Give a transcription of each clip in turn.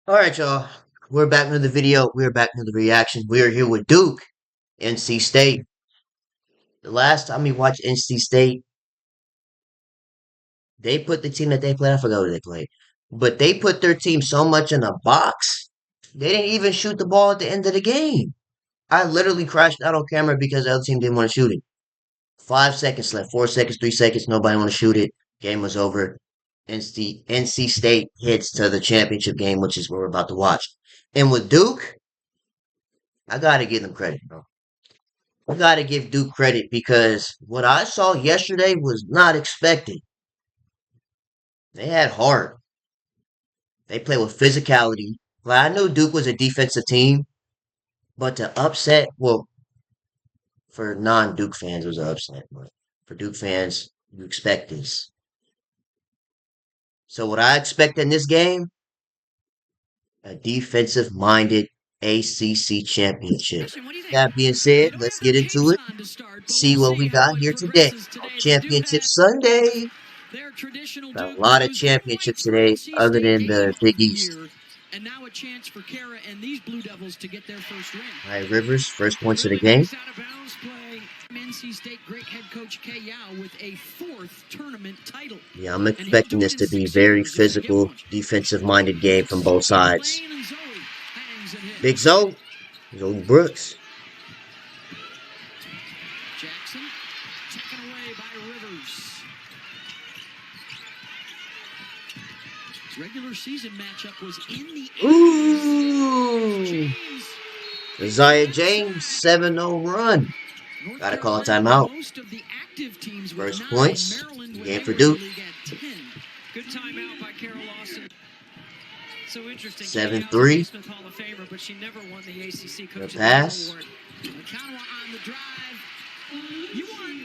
All right, y'all. We're back into the video. We're back into the reaction. We are here with Duke, NC State. The last time we watched NC State, they put the team that they played. I forgot who they played, but they put their team so much in a box. They didn't even shoot the ball at the end of the game. I literally crashed out on camera because the other team didn't want to shoot it. 5 seconds left. 4 seconds. 3 seconds. Nobody want to shoot it. Game was over. NC State heads to the championship game, which is what we're about to watch. And with Duke, I gotta give them credit, bro. I gotta give Duke credit because what I saw yesterday was not expected. They had heart. They play with physicality. Like I knew Duke was a defensive team, but to upset, well, for non-Duke fans, it was an upset. But for Duke fans, you expect this. So what I expect in this game, a defensive-minded ACC championship. That being said, let's get into it. See what we got here today on Championship Sunday. Got a lot of championships today, other than the Big East. And now a chance for Kara and these Blue Devils to get their first ring. Rivers, first points of the game. NC State great head coach Kay Yao with a fourth tournament title. Yeah, I'm expecting this to be very physical, defensive-minded game from both sides. Big Zoe Brooks. Jackson taken away by Rivers. Regular season matchup was in the Ooh! Isaiah James, 7-0 run. Gotta call a timeout. First points. Game for Duke. Good timeout by Carol Lawson. So interesting. 7-3. But she never won the ACC Coach pass. Award. On the drive. You want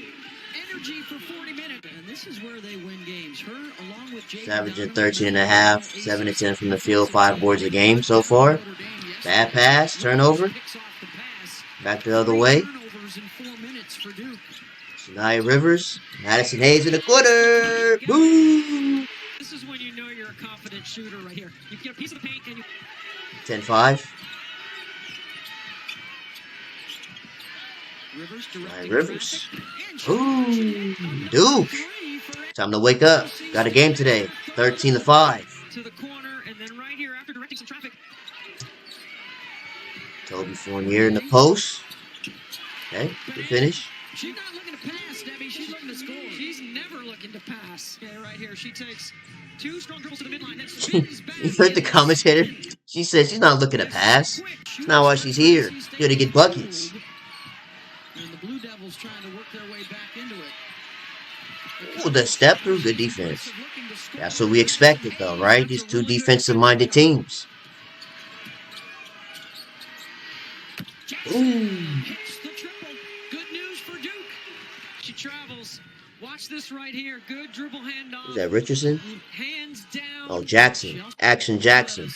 energy for 40 minutes. And this is where they win games. Her along with Jake. Averaging 13.5, 7 to 10 from the field, 5 boards a game so far. Bad pass, turnover. Back the other way. Shania Rivers, Madison Hayes in the corner. Boom! This is when you know you're a confident shooter right here. You get a piece of the paint and you 10-5. Rivers. Ooh, Duke. Time to wake up. Got a game today. 13-5. To the corner and then right here after directing some traffic. Toby Fournier in the post. Okay, good finish. She's not looking to pass, Debbie. She's looking to score. She's never looking to pass. Yeah, right here. She takes 2 strong dribbles to the midline. You heard the commentator? She said she's not looking to pass. That's not why she's here. Here to get buckets. And the Blue Devils trying to work their way back into it. Ooh, the step through, good defense. That's what we expected, though, right? These two defensive-minded teams. Ooh. Good news for Duke. She travels. Watch this right here. Good dribble handoff. Is that Richardson? Hands down. Oh, Jackson. Action Jackson.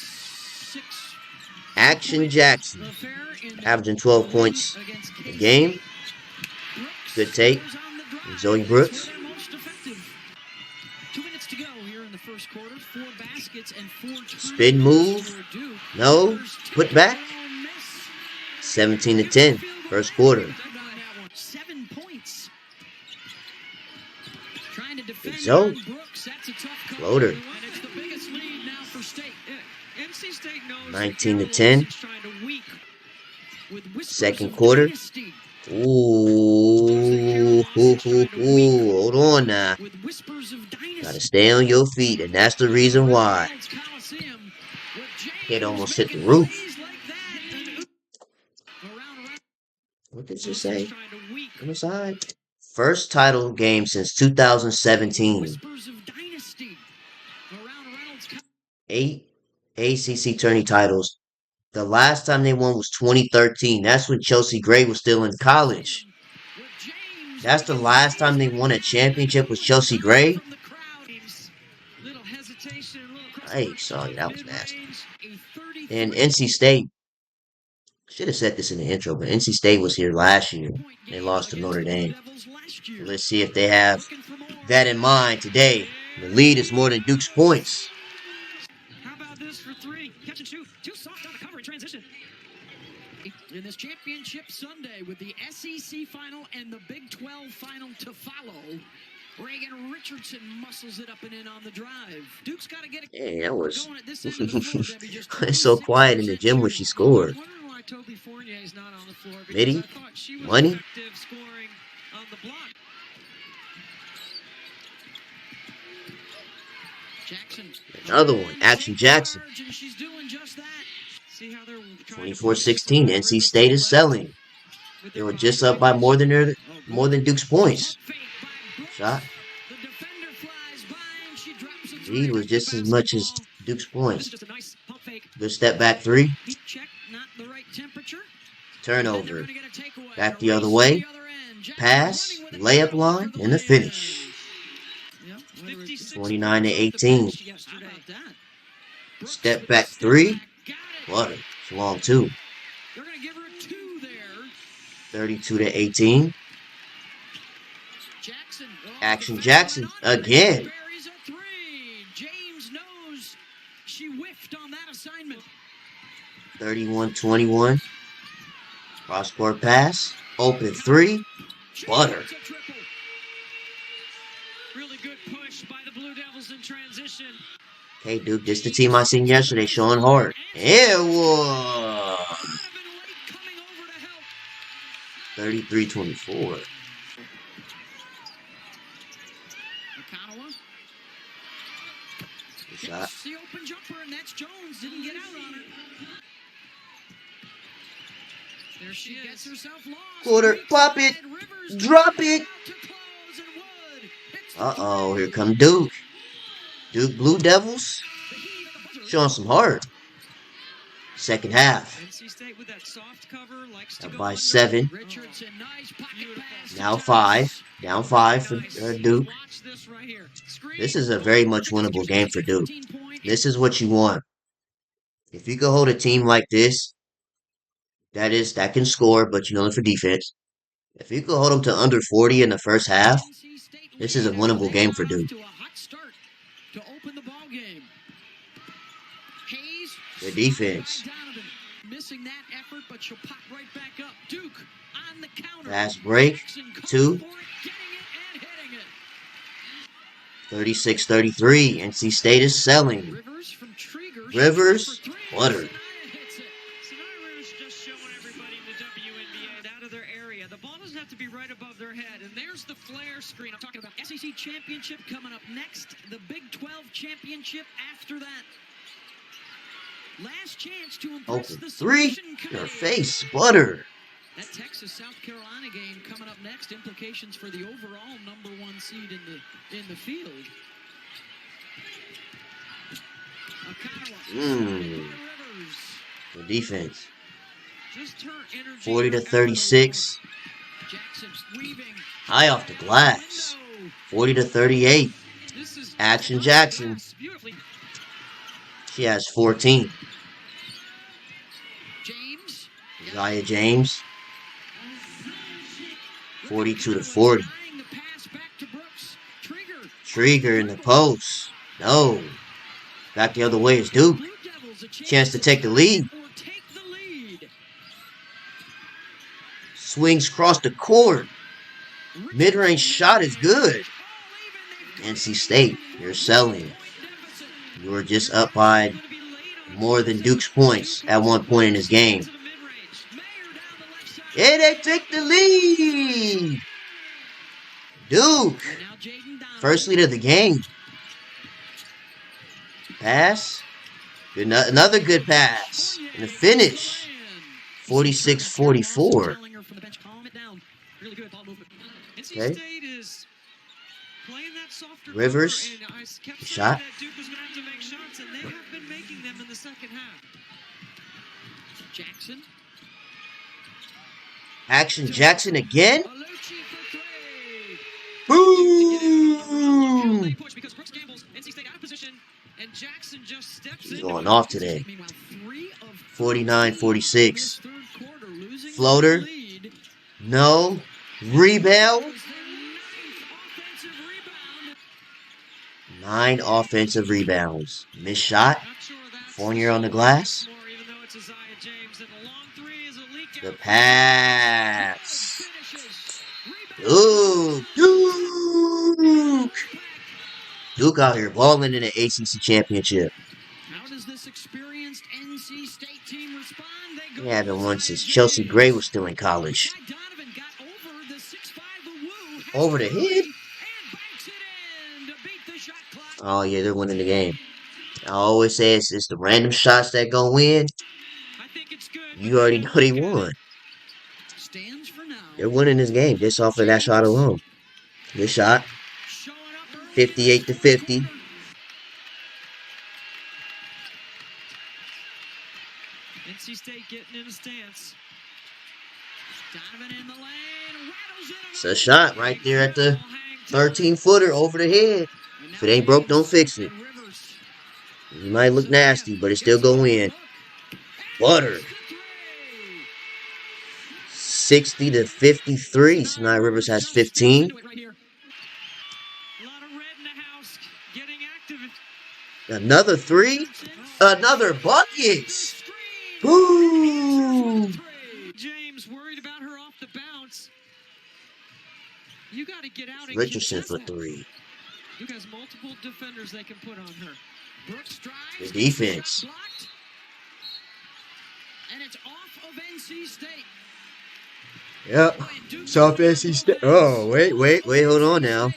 Action Jackson. Averaging 12 points a game. Good take. And Zoe Brooks. 2 minutes to go here in the first quarter. 4 baskets and 4 spin move. No. Put back. 17-10. First quarter. 7 points. Trying to defend Zoe. Brooks. That's a tough floater. And it's the biggest lead now for State. NC State knows 19-10. Second quarter. Ooh, hold on now. Gotta stay on your feet, and that's the reason why. Kid almost hit the roof. What did you say? On the side. First title game since 2017. 8 ACC tourney titles. The last time they won was 2013. That's when Chelsea Gray was still in college. That's the last time they won a championship with Chelsea Gray. Hey, sorry, that was nasty. And NC State. Should have said this in the intro, but NC State was here last year. They lost to Notre Dame. Let's see if they have that in mind today. The lead is more than Duke's points. How about this for 3? Catching too soft on the cover in transition. In this championship Sunday with the SEC final and the Big 12 final to follow, Reagan Richardson muscles it up and in on the drive. Duke's got to get it. Hey, that was Going at this end of the floor, Debbie, just it's so quiet in the gym when she scored. I'm wondering why Toby Fournier is not on the floor because Midi, I thought she was money. effective scoring on the block. Jackson. Another one. Action Jackson. And she's doing just that. See how they're 24-16. NC State is selling. They were just up by more than Duke's points. Shot. Lead was just as much as Duke's points. Good step back three. Turnover. Back the other way. Pass. Layup line. And the finish. 29-18. Step back three. What? It's long too. 32-18. Action Jackson again. James knows she whiffed on that assignment. 31-21. Cross-court pass. Open three. Butter. Really good push by the Blue Devils in transition. Okay, Duke, this is the team I seen yesterday showing hard. It was 33-24. Good shot. The open jumper, and that's Jones. Didn't get out on it. There she gets herself lost. Quarter, pop it, drop it. Uh-oh, here come Duke. Duke Blue Devils showing some heart. Second half. Up by 7. Now 5. Down 5 for Duke. This is a very much winnable game for Duke. This is what you want. If you can hold a team like this, that can score, but you know for defense. If you can hold them to under 40 in the first half, this is a winnable game for Duke. Their defense. Fast break. 2. 36-33. NC State is selling. Rivers. Butter. To be right above their head, and there's the flare screen. I'm talking about SEC championship coming up next, the Big 12 championship after that. Last chance to impress Open the 3. Your face, Butter. That Texas South Carolina game coming up next. Implications for the overall #1 seed in the field. The defense. 40-36. High off the glass. 40-38. Action Jackson. She has 14. Isaiah James. 42-40. Trigger in the post. No. Back the other way is Duke. Chance to take the lead. Swings across the court. Mid-range shot is good. NC State, you're selling. You were just up by more than Duke's points at one point in this game. And they take the lead. Duke. First lead of the game. Pass. Another good pass. And the finish. 46-44. Okay. Rivers. Shot. Jackson. Action Jackson again. Boom! He's going off today. 49-46. Floater. No. Rebound. 9 offensive rebounds. Missed shot. Fournier on the glass. The pass. Ooh, Duke! Duke out here balling in the ACC championship. How does this experienced NC State team respond? They He go haven't won inside since Chelsea Gray James. was still in college. Ty Donovan got over the 6'5" Woo. Over the head? And banks it in to beat the shot clock. Oh, yeah, they're winning the game. I always say it's the random shots that go in. I think it's good. You already know they won. Stands for now. They're winning this game just off of that shot alone. Good shot. 58 to 50. NC State getting in a stance. Donovan in the lane. It's a shot right there at the 13-footer over the head. If it ain't broke, don't fix it. It might look nasty, but it still go in. Butter. 60 to 53. Sinai Rivers has 15. Another three. Another bucket. Woo! James worried about her off the bounce. You got to get out and Richardson for three. Duke has multiple defenders they can put on her. Brooks drives. The defense. And it's off of NC State. Yep. It's off NC State. Oh, wait. Hold on now.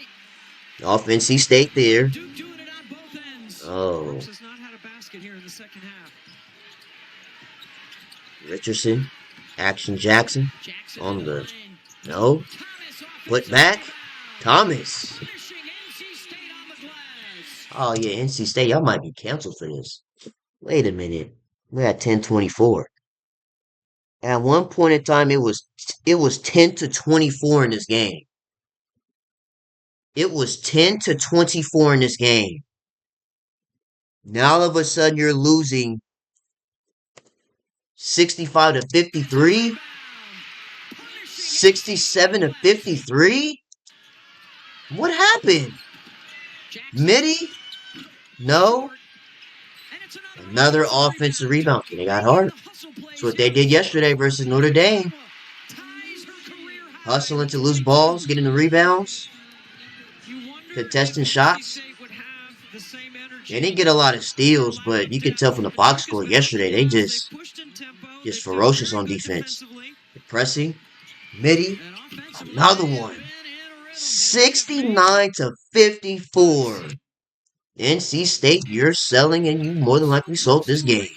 Off NC State there. Duke doing it on both ends. Oh. Brooks has not had a basket here in the second half. Richardson. Action Jackson. On the. No. Put back. Thomas. Oh, yeah, NC State. Y'all might be canceled for this. Wait a minute. We're at 10:24. At one point in time, it was 10 to 24 in this game. It was 10 to 24 in this game. Now all of a sudden you're losing 65 to 53, 67 to 53. What happened? Midi? No. Another offensive rebound. They got hard. That's what they did yesterday versus Notre Dame. Hustling to lose balls, getting the rebounds, contesting shots. They didn't get a lot of steals, but you could tell from the box score yesterday, they just ferocious on defense. The pressing, Midi, another one. 69 to 54. NC State, you're selling, and you more than likely sold this game.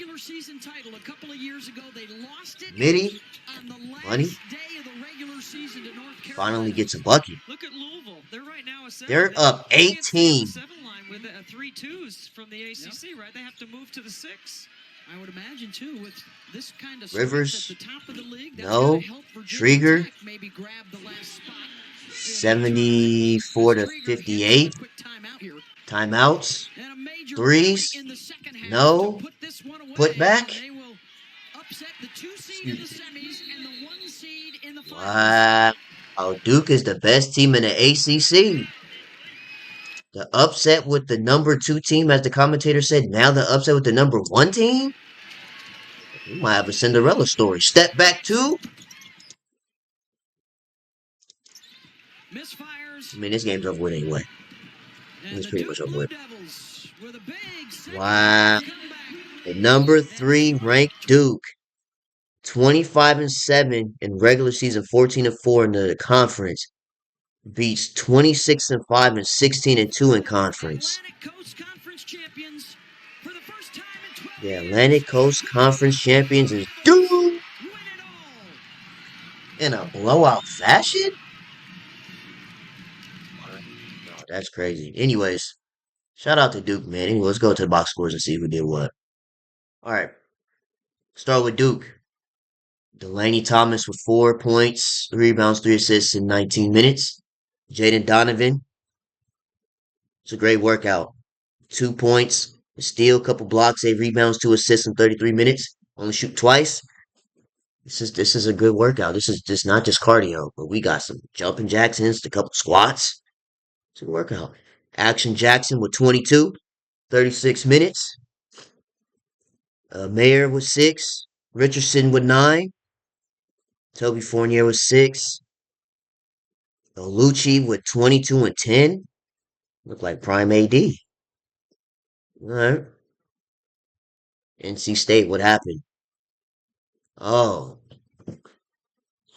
Midi, money, finally gets a bucket. Look at Louisville. They're right now They're up 18. With 3-2s from the ACC, right? They have to move to the 6. I would imagine too with this kind of Rivers, at the top of the league, no. Trigger, maybe grab the last spot. 74 to 58. Timeouts. Threes. No. Put back. Wow. Oh, Duke is the best team in the ACC. The upset with the number 2 team, as the commentator said. Now the upset with the number 1 team. We might have a Cinderella story. Step back 2. I mean, this game's over with anyway. It's pretty much over with. Wow. The number 3 ranked Duke. 25-7 in regular season, 14-4 in the conference. Beats 26-5 and 16-2 in conference. The Atlantic Coast Conference champions is Duke in a blowout fashion. No, that's crazy. Anyways, shout out to Duke, man. Anyway, let's go to the box scores and see who did what. All right, start with Duke. Delaney Thomas with 4 points, 3 rebounds, 3 assists in 19 minutes. Jaden Donovan, it's a great workout. 2 points, a steal, couple blocks, 8 rebounds, 2 assists in 33 minutes. Only shoot twice. This is a good workout. This is just not just cardio, but we got some jumping Jacksons, a couple squats. It's a good workout. Action Jackson with 22, 36 minutes. Mayer with 6. Richardson with 9. Toby Fournier with 6. Lucci with 22 and 10. Look like prime AD. All right. NC State, what happened? Oh,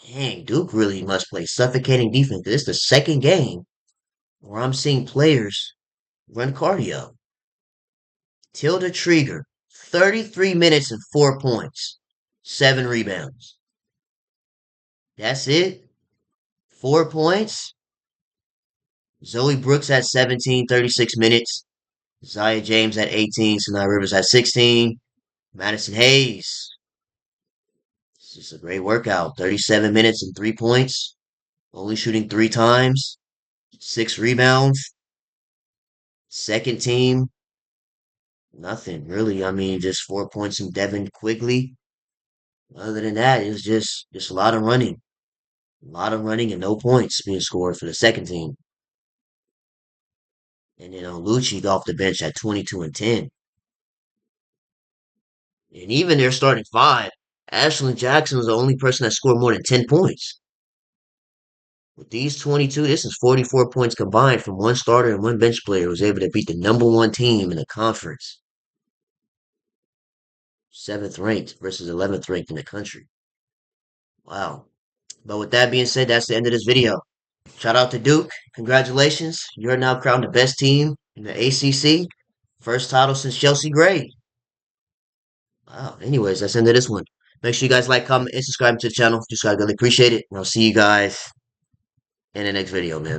dang, Duke really must play suffocating defense. This is the second game where I'm seeing players run cardio. Tilda Trigger, 33 minutes and 4 points, 7 rebounds. That's it? 4 points? Zoe Brooks at 17, 36 minutes. Zaya James at 18, Sanaa Rivers at 16. Madison Hayes. This is a great workout. 37 minutes and 3 points. Only shooting 3 times. 6 rebounds. Second team, nothing really. I mean, just 4 points from Devin Quigley. Other than that, it was just a lot of running. A lot of running and no points being scored for the second team. And then Lucci off the bench at 22 and 10. And even their starting five, Ashlyn Jackson was the only person that scored more than 10 points. With these 22, this is 44 points combined from one starter and one bench player who was able to beat the number one team in the conference. 7th ranked versus 11th ranked in the country. Wow. But with that being said, that's the end of this video. Shout out to Duke. Congratulations. You're now crowned the best team in the ACC. First title since Chelsea Gray. Wow. Anyways, that's the end of this one. Make sure you guys like, comment, and subscribe to the channel. Just I really appreciate it. And I'll see you guys in the next video, man.